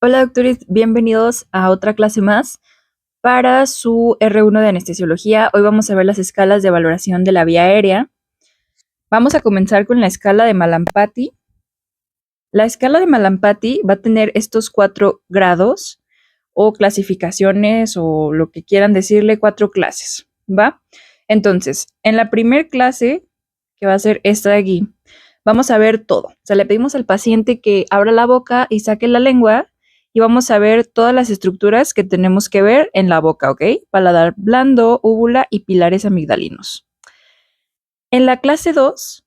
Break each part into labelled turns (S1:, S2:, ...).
S1: Hola doctores, bienvenidos a otra clase más para su R1 de anestesiología. Hoy vamos a ver las escalas de valoración de la vía aérea. Vamos a comenzar con la escala de Malampati. La escala de Malampati va a tener estos 4 grados o clasificaciones o lo que quieran decirle, 4 clases, ¿va? Entonces, en la primer clase, que va a ser esta de aquí, vamos a ver todo. O sea, le pedimos al paciente que abra la boca y saque la lengua y vamos a ver todas las estructuras que tenemos que ver en la boca, ¿ok? Paladar blando, úvula y pilares amigdalinos. En la clase 2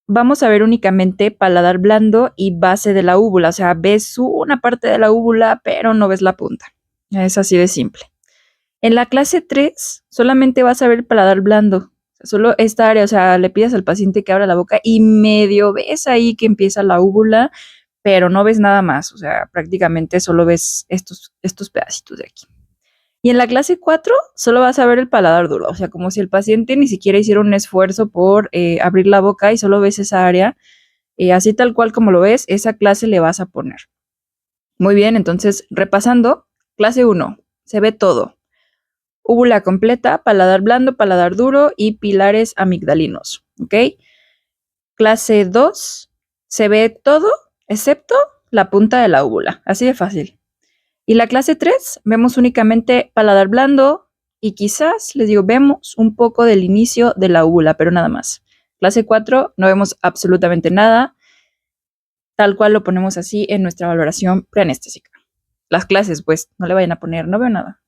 S1: vamos a ver únicamente paladar blando y base de la úvula, o sea, ves una parte de la úvula, pero no ves la punta. Es así de simple. En la clase 3 solamente vas a ver paladar blando, solo esta área, o sea, le pides al paciente que abra la boca y medio ves ahí que empieza la úvula, pero no ves nada más, o sea, prácticamente solo ves estos pedacitos de aquí. Y en la clase 4 solo vas a ver el paladar duro, o sea, como si el paciente ni siquiera hiciera un esfuerzo por abrir la boca y solo ves esa área, así tal cual como lo ves, esa clase le vas a poner. Muy bien, entonces repasando, clase 1, se ve todo. Úvula completa, paladar blando, paladar duro y pilares amigdalinos, ¿ok? Clase 2, se ve todo excepto la punta de la úvula, así de fácil. Y la clase 3, vemos únicamente paladar blando y quizás, les digo, vemos un poco del inicio de la úvula, pero nada más. Clase 4, no vemos absolutamente nada, tal cual lo ponemos así en nuestra valoración preanestésica. Las clases, pues, no le vayan a poner, no veo nada.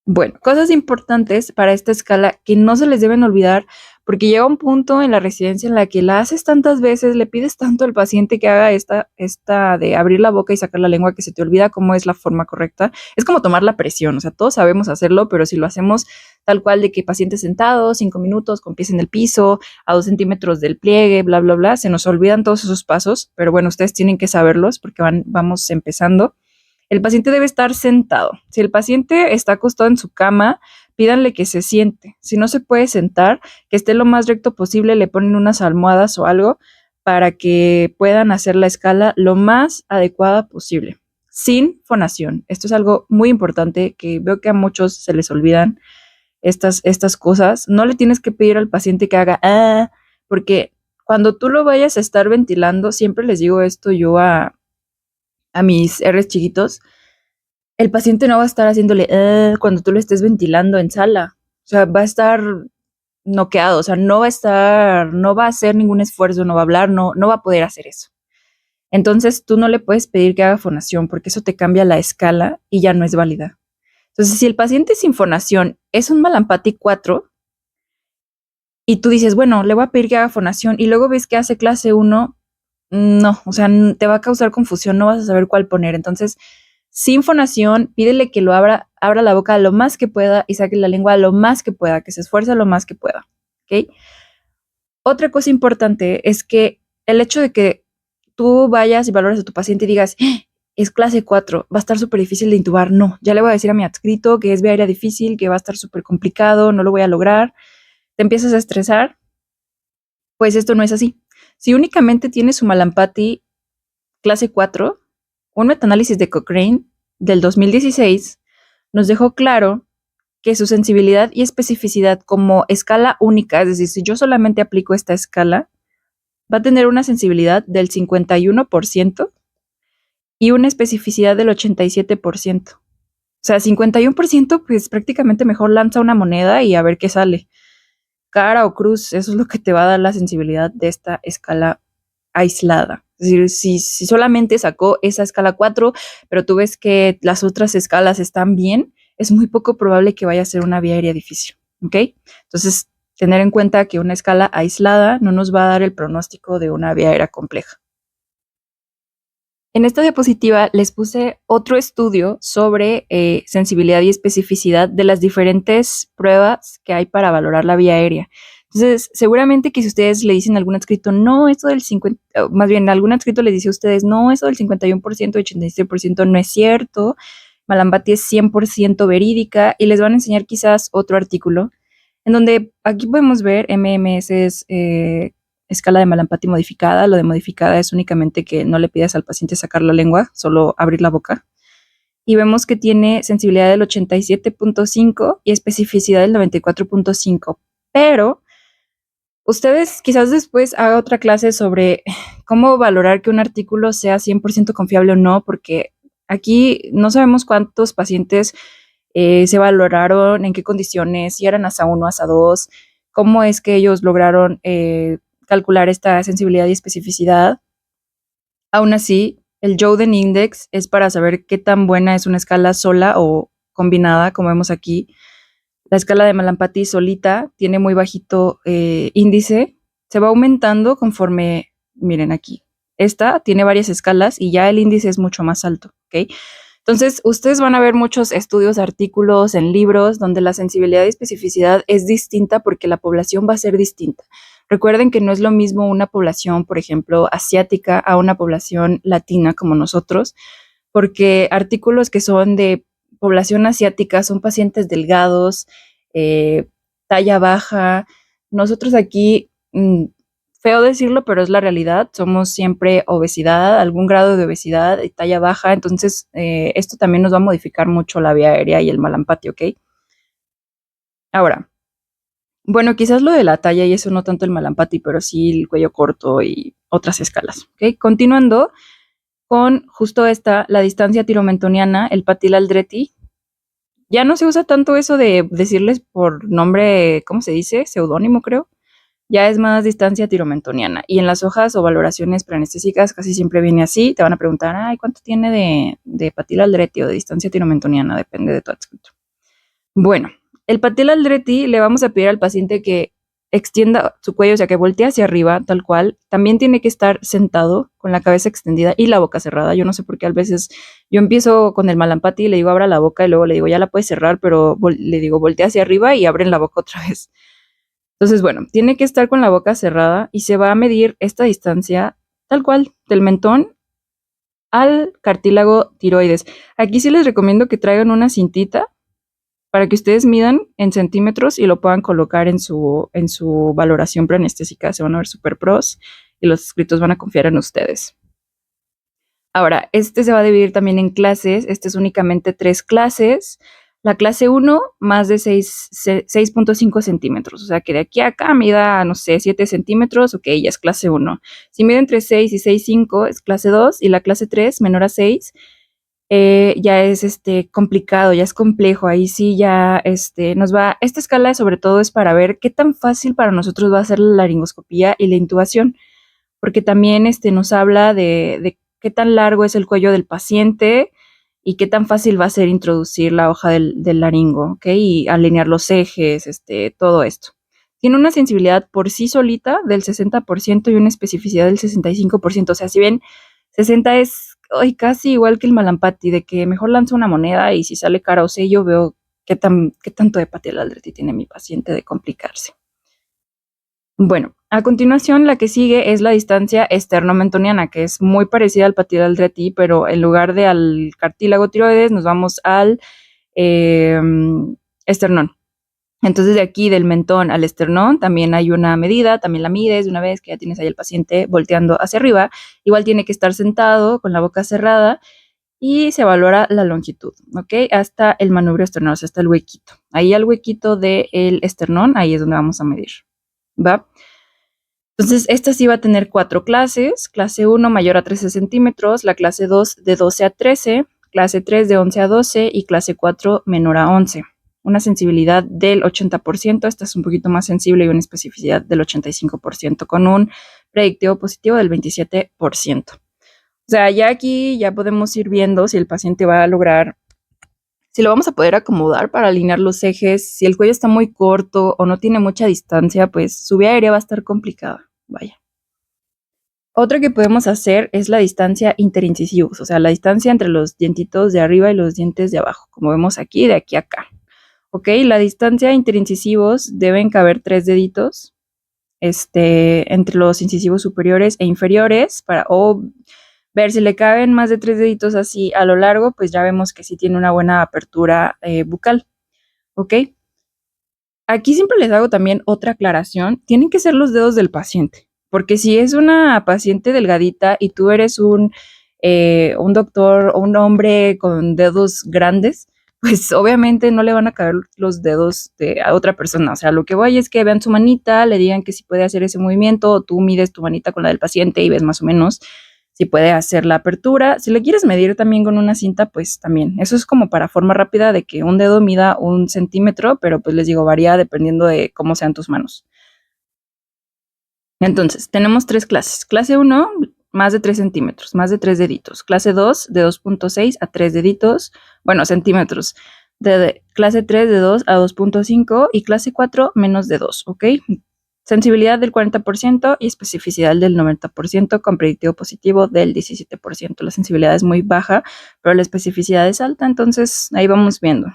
S1: Bueno, cosas importantes para esta escala que no se les deben olvidar, porque llega un punto en la residencia en la que la haces tantas veces, le pides tanto al paciente que haga esta de abrir la boca y sacar la lengua, que se te olvida cómo es la forma correcta. Es como tomar la presión, o sea, todos sabemos hacerlo, pero si lo hacemos tal cual de que paciente sentado, 5 minutos, con pies en el piso, a 2 centímetros del pliegue, bla, bla, bla, se nos olvidan todos esos pasos, pero bueno, ustedes tienen que saberlos porque vamos empezando. El paciente debe estar sentado. Si el paciente está acostado en su cama, pídanle que se siente. Si no se puede sentar, que esté lo más recto posible, le ponen unas almohadas o algo para que puedan hacer la escala lo más adecuada posible, sin fonación. Esto es algo muy importante que veo que a muchos se les olvidan estas cosas. No le tienes que pedir al paciente que haga, porque cuando tú lo vayas a estar ventilando, siempre les digo esto yo a mis R's chiquitos, el paciente no va a estar haciéndole cuando tú lo estés ventilando en sala. O sea, va a estar noqueado, o sea, no va a hacer ningún esfuerzo, no va a hablar, no va a poder hacer eso. Entonces, tú no le puedes pedir que haga fonación porque eso te cambia la escala y ya no es válida. Entonces, si el paciente sin fonación es un Malampati 4 y tú dices, bueno, le voy a pedir que haga fonación y luego ves que hace clase 1, no, o sea, te va a causar confusión, no vas a saber cuál poner. Entonces, sin fonación, pídele que lo abra la boca lo más que pueda y saque la lengua lo más que pueda, que se esfuerce lo más que pueda, ¿ok? Otra cosa importante es que el hecho de que tú vayas y valores a tu paciente y digas, es clase 4, va a estar súper difícil de intubar. No, ya le voy a decir a mi adscrito que es vía aérea difícil, que va a estar súper complicado, no lo voy a lograr. Te empiezas a estresar, pues esto no es así. Si únicamente tienes su Malampati clase 4, un metaanálisis de Cochrane del 2016 nos dejó claro que su sensibilidad y especificidad como escala única, es decir, si yo solamente aplico esta escala, va a tener una sensibilidad del 51% y una especificidad del 87%. O sea, 51%, pues prácticamente mejor lanza una moneda y a ver qué sale. Cara o cruz, eso es lo que te va a dar la sensibilidad de esta escala aislada. Es decir, si solamente sacó esa escala 4, pero tú ves que las otras escalas están bien, es muy poco probable que vaya a ser una vía aérea difícil, ¿ok? Entonces, tener en cuenta que una escala aislada no nos va a dar el pronóstico de una vía aérea compleja. En esta diapositiva les puse otro estudio sobre sensibilidad y especificidad de las diferentes pruebas que hay para valorar la vía aérea. Entonces, seguramente que si ustedes le dicen a algún adscrito, no, esto del 50, más bien algún adscrito les dice a ustedes, no, eso del 51%, 87% no es cierto, Malambati es 100% verídica, y les van a enseñar quizás otro artículo, en donde aquí podemos ver MMS escala de Malampati modificada. Lo de modificada es únicamente que no le pidas al paciente sacar la lengua, solo abrir la boca. Y vemos que tiene sensibilidad del 87.5 y especificidad del 94.5. Pero ustedes quizás después haga otra clase sobre cómo valorar que un artículo sea 100% confiable o no, porque aquí no sabemos cuántos pacientes se valoraron, en qué condiciones, si eran ASA 1, ASA 2, cómo es que ellos lograron calcular esta sensibilidad y especificidad. Aún así, el Joden Index es para saber qué tan buena es una escala sola o combinada, como vemos aquí. La escala de Malampati solita tiene muy bajito índice, se va aumentando conforme, miren aquí, esta tiene varias escalas y ya el índice es mucho más alto, ¿ok? Entonces, ustedes van a ver muchos estudios, artículos en libros donde la sensibilidad y especificidad es distinta porque la población va a ser distinta. Recuerden que no es lo mismo una población, por ejemplo, asiática a una población latina como nosotros, porque artículos que son de población asiática son pacientes delgados, talla baja. Nosotros aquí, feo decirlo, pero es la realidad, somos siempre obesidad, algún grado de obesidad y talla baja, entonces esto también nos va a modificar mucho la vía aérea y el Malampati, ¿ok? Ahora, bueno, quizás lo de la talla y eso no tanto el Malampati, pero sí el cuello corto y otras escalas, ¿ok? Continuando con justo esta, la distancia tiromentoniana, el Patil Aldreti. Ya no se usa tanto eso de decirles por nombre, ¿cómo se dice? Seudónimo, creo. Ya es más distancia tiromentoniana. Y en las hojas o valoraciones preanestésicas casi siempre viene así. Te van a preguntar, ay, ¿cuánto tiene de Patil Aldreti o de distancia tiromentoniana? Depende de tu adscrito. Bueno, el Patil Aldreti le vamos a pedir al paciente que extienda su cuello, o sea, que voltee hacia arriba, tal cual. También tiene que estar sentado con la cabeza extendida y la boca cerrada. Yo no sé por qué a veces yo empiezo con el Malampati y le digo abra la boca y luego le digo ya la puedes cerrar, pero le digo voltea hacia arriba y abren la boca otra vez. Entonces, bueno, tiene que estar con la boca cerrada y se va a medir esta distancia tal cual, del mentón al cartílago tiroides. Aquí sí les recomiendo que traigan una cintita para que ustedes midan en centímetros y lo puedan colocar en su valoración preanestésica. Se van a ver super pros y los escritos van a confiar en ustedes. Ahora, este se va a dividir también en clases. Este es únicamente 3 clases. La clase 1, más de 6.5 centímetros. O sea, que de aquí a acá mida, no sé, 7 centímetros, ok, ya es clase 1. Si mide entre 6 y 6.5 es clase 2 y la clase 3, menor a 6, ya es complicado, ya es complejo. Ahí sí ya esta escala sobre todo es para ver qué tan fácil para nosotros va a ser la laringoscopía y la intubación, porque también nos habla de qué tan largo es el cuello del paciente y qué tan fácil va a ser introducir la hoja del laringo, ¿ok? Y alinear los ejes, todo esto. Tiene una sensibilidad por sí solita del 60% y una especificidad del 65%. O sea, si bien 60 es casi igual que el Malampati, de que mejor lanzo una moneda y si sale cara o sello, veo qué tanto de Patil Aldreti tiene mi paciente de complicarse. Bueno, a continuación la que sigue es la distancia esternomentoniana, que es muy parecida al Patil Aldreti, pero en lugar de al cartílago tiroides nos vamos al esternón. Entonces de aquí del mentón al esternón también hay una medida, también la mides de una vez que ya tienes ahí el paciente volteando hacia arriba. Igual tiene que estar sentado con la boca cerrada y se valora la longitud, ¿ok? Hasta el manubrio esternón, o sea, hasta el huequito. Ahí al huequito del esternón, ahí es donde vamos a medir, ¿va? Entonces, esta sí va a tener 4 clases. Clase 1 mayor a 13 centímetros, la clase 2 de 12 a 13, clase 3 de 11 a 12 y clase 4 menor a 11. Una sensibilidad del 80%, esta es un poquito más sensible y una especificidad del 85% con un predictivo positivo del 27%. O sea, ya aquí ya podemos ir viendo si el paciente va a lograr, si lo vamos a poder acomodar para alinear los ejes. Si el cuello está muy corto o no tiene mucha distancia, pues su vía aérea va a estar complicada. Vaya. Otra que podemos hacer es la distancia interincisivos, o sea, la distancia entre los dientitos de arriba y los dientes de abajo, como vemos aquí, de aquí a acá. Ok, la distancia interincisivos deben caber 3 deditos entre los incisivos superiores e inferiores o ver si le caben más de 3 deditos así a lo largo, pues ya vemos que sí tiene una buena apertura bucal. Ok. Aquí siempre les hago también otra aclaración. Tienen que ser los dedos del paciente. porque si es una paciente delgadita y tú eres un doctor o un hombre con dedos grandes, pues obviamente no le van a caber los dedos a otra persona. O sea, lo que voy es que vean su manita, le digan que si puede hacer ese movimiento, o tú mides tu manita con la del paciente y ves más o menos si puede hacer la apertura. Si le quieres medir también con una cinta, pues también. Eso es como para forma rápida de que un dedo mida 1 centímetro, pero pues les digo, varía dependiendo de cómo sean tus manos. Entonces, tenemos 3 clases. Clase 1, más de 3 centímetros, más de 3 deditos. Clase 2, de 2.6 a 3 deditos, bueno, centímetros. Clase 3, de 2 a 2.5 y clase 4, menos de 2, ¿ok? Sensibilidad del 40% y especificidad del 90% con predictivo positivo del 17%. La sensibilidad es muy baja, pero la especificidad es alta, entonces ahí vamos viendo.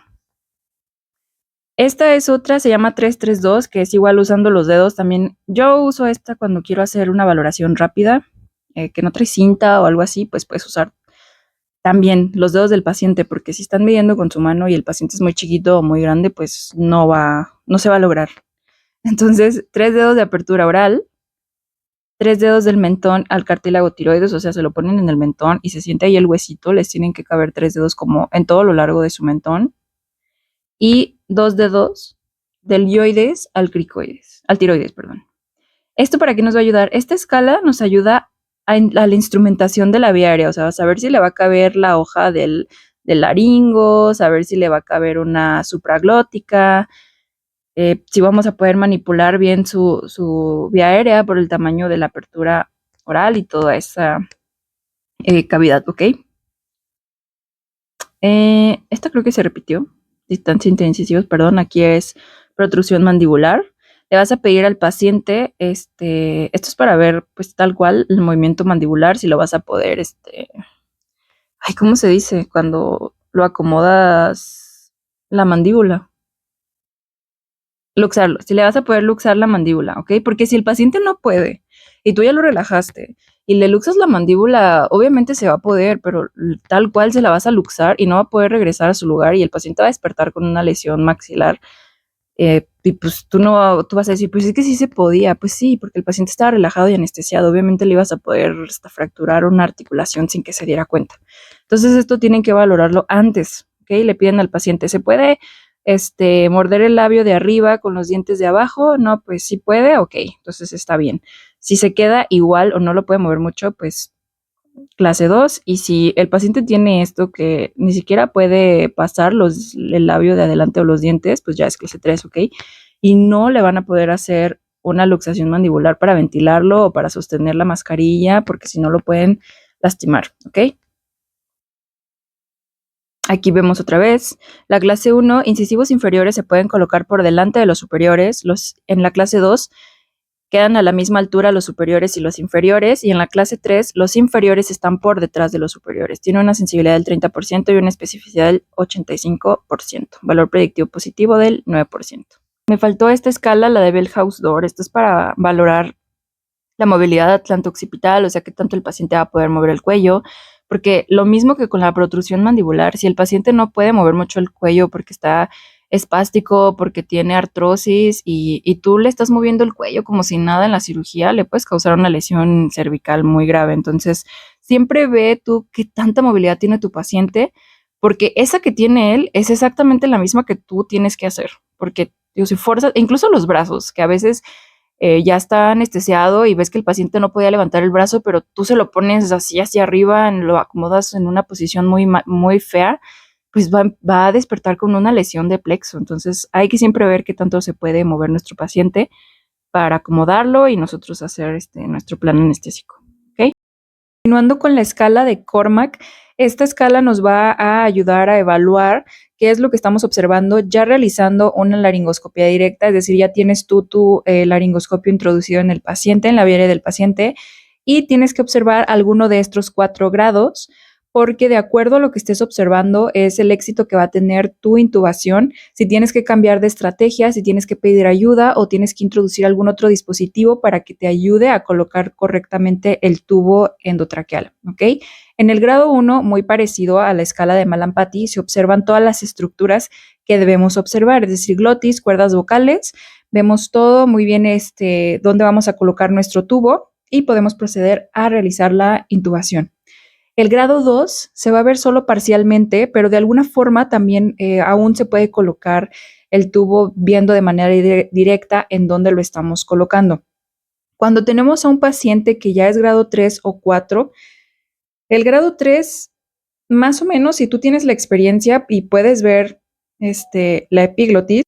S1: Esta es otra, se llama 332, que es igual usando los dedos también. Yo uso esta cuando quiero hacer una valoración rápida, que no trae cinta o algo así, pues puedes usar también los dedos del paciente, porque si están midiendo con su mano y el paciente es muy chiquito o muy grande, pues no se va a lograr. Entonces, 3 dedos de apertura oral, 3 dedos del mentón al cartílago tiroides, o sea, se lo ponen en el mentón y se siente ahí el huesito, les tienen que caber 3 dedos como en todo lo largo de su mentón. Y 2 dedos del ioides al tiroides, perdón. ¿Esto para qué nos va a ayudar? Esta escala nos ayuda a la instrumentación de la vía aérea, o sea, saber si le va a caber la hoja del laringo, saber si le va a caber una supraglótica, si vamos a poder manipular bien su vía aérea por el tamaño de la apertura oral y toda esa cavidad, ¿ok? Esta creo que se repitió. Distancia interincisivos, perdón, aquí es protrusión mandibular. Le vas a pedir al paciente, esto es para ver, pues tal cual, el movimiento mandibular, si lo vas a poder, ¿cómo se dice? Cuando lo acomodas la mandíbula. Luxarlo, si le vas a poder luxar la mandíbula, ¿ok? Porque si el paciente no puede y tú ya lo relajaste y le luxas la mandíbula, obviamente se va a poder, pero tal cual se la vas a luxar y no va a poder regresar a su lugar y el paciente va a despertar con una lesión maxilar. Y pues tú vas a decir, pues es que sí se podía, pues sí, porque el paciente estaba relajado y anestesiado, obviamente le ibas a poder hasta fracturar una articulación sin que se diera cuenta. Entonces esto tienen que valorarlo antes, ¿ok? Le piden al paciente, ¿se puede morder el labio de arriba con los dientes de abajo? No, pues sí puede, ok, entonces está bien. Si se queda igual o no lo puede mover mucho, pues clase 2, y si el paciente tiene esto que ni siquiera puede pasar el labio de adelante o los dientes, pues ya es clase 3, ¿ok? Y no le van a poder hacer una luxación mandibular para ventilarlo o para sostener la mascarilla, porque si no lo pueden lastimar, ¿ok? Aquí vemos otra vez, la clase 1, incisivos inferiores se pueden colocar por delante de los superiores, en la clase 2 quedan a la misma altura los superiores y los inferiores, y en la clase 3 los inferiores están por detrás de los superiores. Tiene una sensibilidad del 30% y una especificidad del 85%, valor predictivo positivo del 9%. Me faltó esta escala, la de Bell-House-Door. Esto es para valorar la movilidad atlanto-occipital, o sea, qué tanto el paciente va a poder mover el cuello, porque lo mismo que con la protrusión mandibular, si el paciente no puede mover mucho el cuello porque está espástico, porque tiene artrosis y tú le estás moviendo el cuello como si nada en la cirugía, le puedes causar una lesión cervical muy grave. Entonces, siempre ve tú qué tanta movilidad tiene tu paciente, porque esa que tiene él es exactamente la misma que tú tienes que hacer, porque si fuerzas, incluso los brazos, que a veces ya está anestesiado y ves que el paciente no podía levantar el brazo, pero tú se lo pones así hacia arriba, lo acomodas en una posición muy fea, pues va a despertar con una lesión de plexo. Entonces hay que siempre ver qué tanto se puede mover nuestro paciente para acomodarlo y nosotros hacer nuestro plan anestésico. ¿Okay? Continuando con la escala de Cormack, esta escala nos va a ayudar a evaluar qué es lo que estamos observando ya realizando una laringoscopia directa, es decir, ya tienes tú tu laringoscopio introducido en el paciente, en la vía aérea del paciente, y tienes que observar alguno de estos 4 grados, porque de acuerdo a lo que estés observando es el éxito que va a tener tu intubación, si tienes que cambiar de estrategia, si tienes que pedir ayuda o tienes que introducir algún otro dispositivo para que te ayude a colocar correctamente el tubo endotraqueal, ¿ok? En el grado 1, muy parecido a la escala de Mallampati, se observan todas las estructuras que debemos observar, es decir, glotis, cuerdas vocales, Vemos todo muy bien dónde vamos a colocar nuestro tubo y podemos proceder a realizar la intubación. El grado 2 se va a ver solo parcialmente, pero de alguna forma también aún se puede colocar el tubo viendo de manera directa en dónde lo estamos colocando. Cuando tenemos a un paciente que ya es grado 3 o 4, el grado 3, más o menos, si tú tienes la experiencia y puedes ver la epiglotis,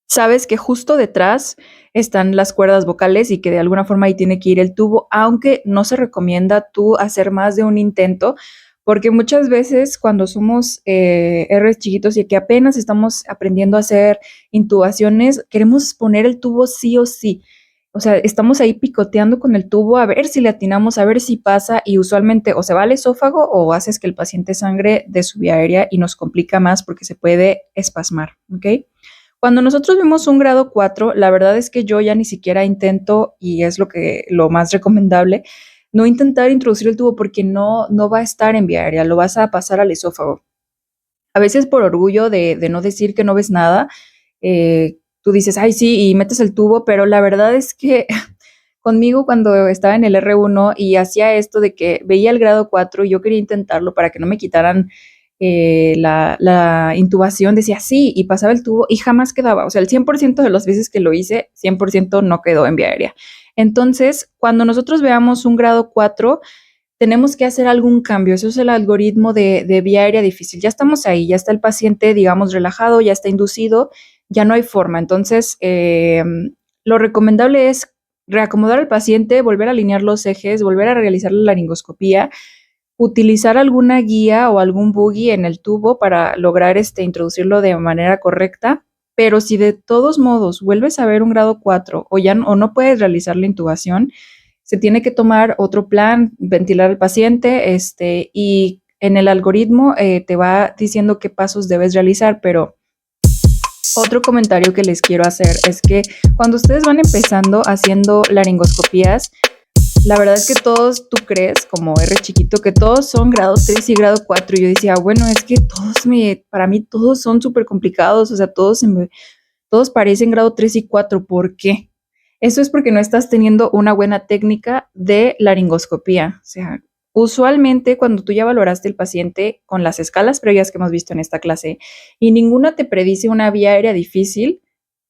S1: sabes que justo detrás están las cuerdas vocales y que de alguna forma ahí tiene que ir el tubo, aunque no se recomienda tú hacer más de un intento, porque muchas veces cuando somos R's chiquitos y que apenas estamos aprendiendo a hacer intubaciones, queremos poner el tubo sí o sí. O sea, estamos ahí picoteando con el tubo a ver si le atinamos, a ver si pasa y usualmente o se va al esófago o haces que el paciente sangre de su vía aérea y nos complica más porque se puede espasmar, ¿ok? Cuando nosotros vemos un grado 4, la verdad es que yo ya ni siquiera intento, y es lo más recomendable, no intentar introducir el tubo porque no va a estar en vía aérea, lo vas a pasar al esófago. A veces por orgullo de no decir que no ves nada, tú dices, ay, sí, y metes el tubo, pero la verdad es que conmigo cuando estaba en el R1 y hacía esto de que veía el grado 4 y yo quería intentarlo para que no me quitaran la intubación, decía sí, y pasaba el tubo y jamás quedaba. O sea, el 100% de las veces que lo hice, 100% no quedó en vía aérea. Entonces, cuando nosotros veamos un grado 4, tenemos que hacer algún cambio. Eso es el algoritmo de vía aérea difícil. Ya estamos ahí, ya está el paciente, digamos, relajado, ya está inducido, ya no hay forma. Entonces, lo recomendable es reacomodar al paciente, volver a alinear los ejes, volver a realizar la laringoscopía, utilizar alguna guía o algún buggy en el tubo para lograr introducirlo de manera correcta. Pero si de todos modos vuelves a ver un grado 4 o no puedes realizar la intubación, se tiene que tomar otro plan, ventilar al paciente, y en el algoritmo te va diciendo qué pasos debes realizar, pero otro comentario que les quiero hacer es que cuando ustedes van empezando haciendo laringoscopías, la verdad es que todos, tú crees, como R chiquito, que todos son grado 3 y grado 4. Y yo decía, bueno, es que para mí todos son súper complicados, o sea, todos parecen grado 3 y 4. ¿Por qué? Eso es porque no estás teniendo una buena técnica de laringoscopía. O sea, usualmente cuando tú ya valoraste el paciente con las escalas previas que hemos visto en esta clase y ninguna te predice una vía aérea difícil,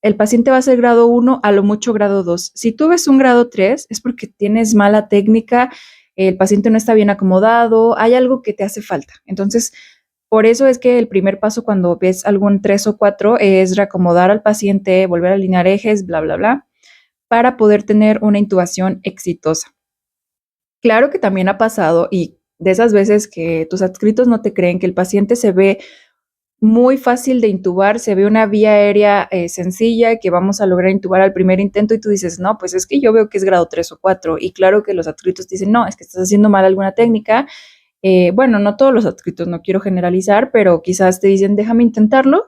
S1: el paciente va a ser grado 1, a lo mucho grado 2. Si tú ves un grado 3, es porque tienes mala técnica, el paciente no está bien acomodado, hay algo que te hace falta. Entonces, por eso es que el primer paso cuando ves algún 3 o 4 es reacomodar al paciente, volver a alinear ejes, bla, bla, bla, para poder tener una intubación exitosa. Claro que también ha pasado y de esas veces que tus adscritos no te creen que el paciente se ve muy fácil de intubar, se ve una vía aérea sencilla que vamos a lograr intubar al primer intento y tú dices, no, pues es que yo veo que es grado 3 o 4 y claro que los adscritos dicen, no, es que estás haciendo mal alguna técnica. Bueno, no todos los adscritos, no quiero generalizar, pero quizás te dicen, déjame intentarlo.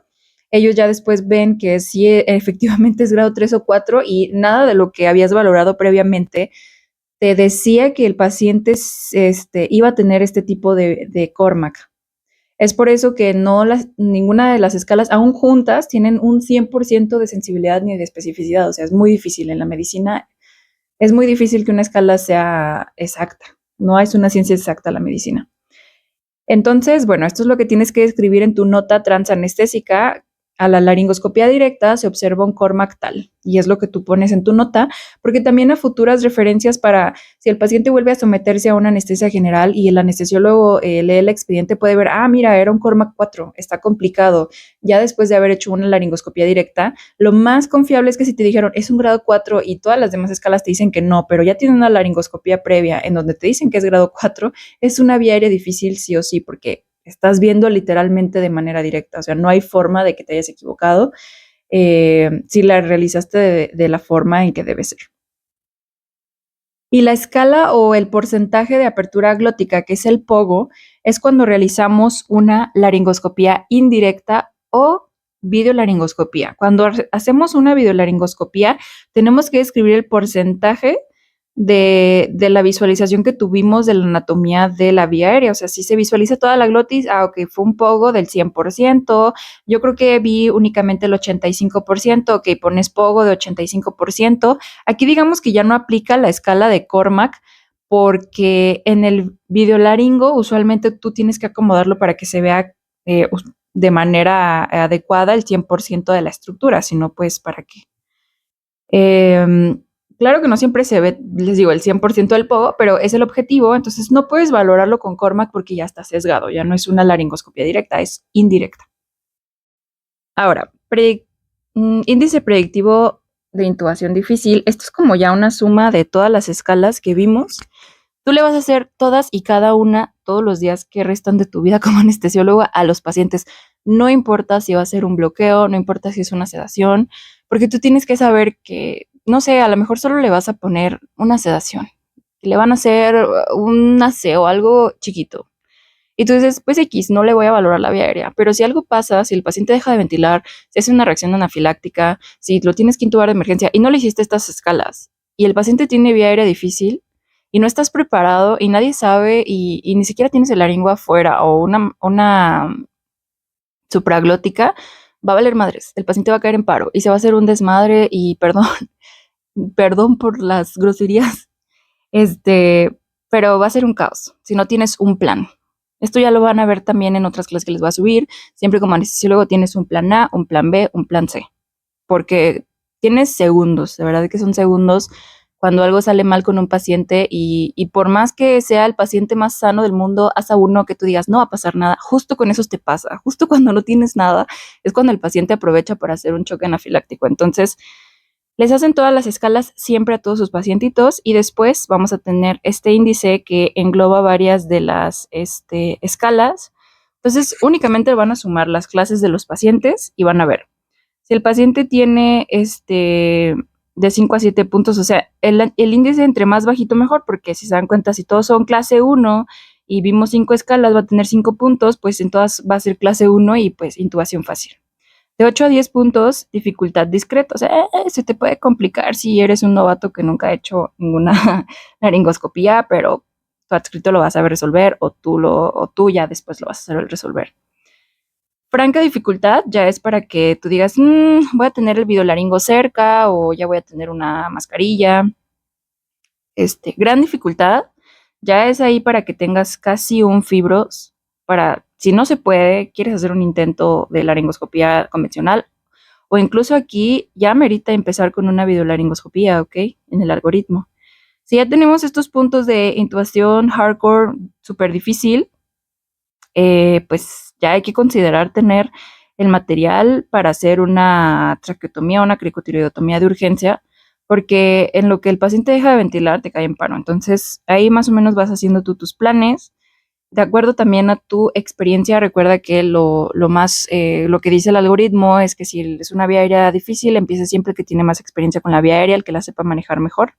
S1: Ellos ya después ven que sí, efectivamente es grado 3 o 4 y nada de lo que habías valorado previamente te decía que el paciente iba a tener este tipo de Cormac. Es por eso que ninguna de las escalas, aún juntas, tienen un 100% de sensibilidad ni de especificidad. O sea, es muy difícil en la medicina, es muy difícil que una escala sea exacta. No es una ciencia exacta la medicina. Entonces, bueno, esto es lo que tienes que escribir en tu nota transanestésica. A la laringoscopía directa se observa un Cormac tal, y es lo que tú pones en tu nota, porque también a futuras referencias para si el paciente vuelve a someterse a una anestesia general y el anestesiólogo lee el expediente, puede ver, mira, era un Cormac 4, está complicado. Ya después de haber hecho una laringoscopía directa, lo más confiable es que si te dijeron es un grado 4 y todas las demás escalas te dicen que no, pero ya tienen una laringoscopía previa en donde te dicen que es grado 4, es una vía aérea difícil sí o sí, porque estás viendo literalmente de manera directa, o sea, no hay forma de que te hayas equivocado si la realizaste de la forma en que debe ser. Y la escala o el porcentaje de apertura glótica, que es el POGO, es cuando realizamos una laringoscopía indirecta o videolaringoscopía. Cuando hacemos una videolaringoscopía, tenemos que describir el porcentaje de la visualización que tuvimos de la anatomía de la vía aérea. O sea, si se visualiza toda la glotis, ok, fue un pogo del 100%. Yo creo que vi únicamente el 85%, ok, pones pogo de 85%. Aquí digamos que ya no aplica la escala de Cormack, porque en el videolaringo usualmente tú tienes que acomodarlo para que se vea de manera adecuada el 100% de la estructura, si no, pues, ¿para qué? Claro que no siempre se ve, les digo, el 100% del pogo, pero es el objetivo, entonces no puedes valorarlo con Cormac porque ya está sesgado, ya no es una laringoscopia directa, es indirecta. Ahora, índice predictivo de intubación difícil, esto es como ya una suma de todas las escalas que vimos. Tú le vas a hacer todas y cada una todos los días que restan de tu vida como anestesiólogo a los pacientes. No importa si va a ser un bloqueo, no importa si es una sedación, porque tú tienes que saber que, no sé, a lo mejor solo le vas a poner una sedación, que le van a hacer un aseo, algo chiquito. Y tú dices, pues X, no le voy a valorar la vía aérea, pero si algo pasa, si el paciente deja de ventilar, si hace una reacción anafiláctica, si lo tienes que intubar de emergencia y no le hiciste estas escalas, y el paciente tiene vía aérea difícil, y no estás preparado y nadie sabe y ni siquiera tienes el laringo afuera o una supraglótica, va a valer madres. El paciente va a caer en paro y se va a hacer un desmadre y perdón, perdón por las groserías, pero va a ser un caos si no tienes un plan. Esto ya lo van a ver también en otras clases que les voy a subir. Siempre como anestesiólogo tienes un plan A, un plan B, un plan C, porque tienes segundos, de verdad que son segundos cuando algo sale mal con un paciente y por más que sea el paciente más sano del mundo, haz a uno que tú digas, no va a pasar nada, justo con eso te pasa, justo cuando no tienes nada, es cuando el paciente aprovecha para hacer un choque anafiláctico. Entonces, les hacen todas las escalas siempre a todos sus pacientitos y después vamos a tener este índice que engloba varias de las escalas. Entonces, únicamente van a sumar las clases de los pacientes y van a ver si el paciente tiene de 5 a 7 puntos, o sea, el índice entre más bajito mejor, porque si se dan cuenta, si todos son clase 1 y vimos 5 escalas, va a tener 5 puntos, pues en todas va a ser clase 1 y pues intubación fácil. De 8 a 10 puntos, dificultad discreta, o sea, se te puede complicar si eres un novato que nunca ha hecho ninguna laringoscopía, pero tu adscrito lo vas a saber resolver o tú ya después lo vas a saber resolver. Franca dificultad ya es para que tú digas, voy a tener el videolaringo cerca o ya voy a tener una mascarilla. Gran dificultad ya es ahí para que tengas casi un fibros, para, si no se puede, quieres hacer un intento de laringoscopía convencional, o incluso aquí ya merita empezar con una videolaringoscopía, ¿ok? En el algoritmo. Si ya tenemos estos puntos de intubación hardcore súper difícil, pues ya hay que considerar tener el material para hacer una traqueotomía, una cricotiroidotomía de urgencia, porque en lo que el paciente deja de ventilar te cae en paro. Entonces ahí más o menos vas haciendo tú tus planes. De acuerdo también a tu experiencia, recuerda que lo que dice el algoritmo es que si es una vía aérea difícil, empiece siempre el que tiene más experiencia con la vía aérea, el que la sepa manejar mejor.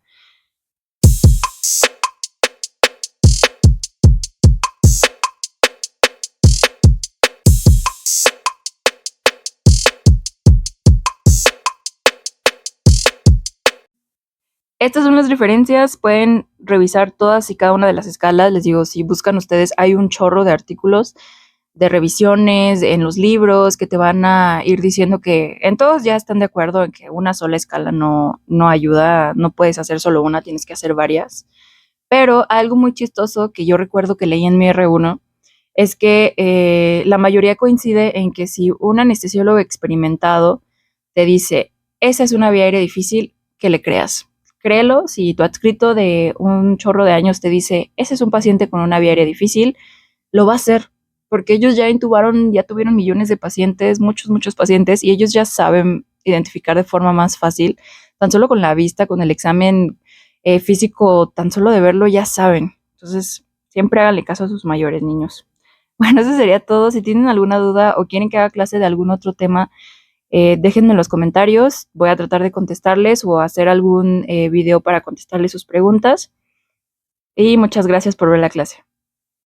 S1: Estas son las referencias, pueden revisar todas y cada una de las escalas. Les digo, si buscan ustedes, hay un chorro de artículos de revisiones en los libros que te van a ir diciendo que en todos ya están de acuerdo en que una sola escala no ayuda, no puedes hacer solo una, tienes que hacer varias. Pero algo muy chistoso que yo recuerdo que leí en mi R1 es que la mayoría coincide en que si un anestesiólogo experimentado te dice, esa es una vía aérea difícil, que le creas. Créelo, si tu adscrito de un chorro de años te dice, ese es un paciente con una vía aérea difícil, lo va a hacer, porque ellos ya intubaron, ya tuvieron millones de pacientes, muchos pacientes, y ellos ya saben identificar de forma más fácil, tan solo con la vista, con el examen físico, tan solo de verlo ya saben. Entonces, siempre háganle caso a sus mayores, niños. Bueno, eso sería todo. Si tienen alguna duda o quieren que haga clase de algún otro tema, déjenme en los comentarios. Voy a tratar de contestarles o hacer algún video para contestarles sus preguntas. Y muchas gracias por ver la clase.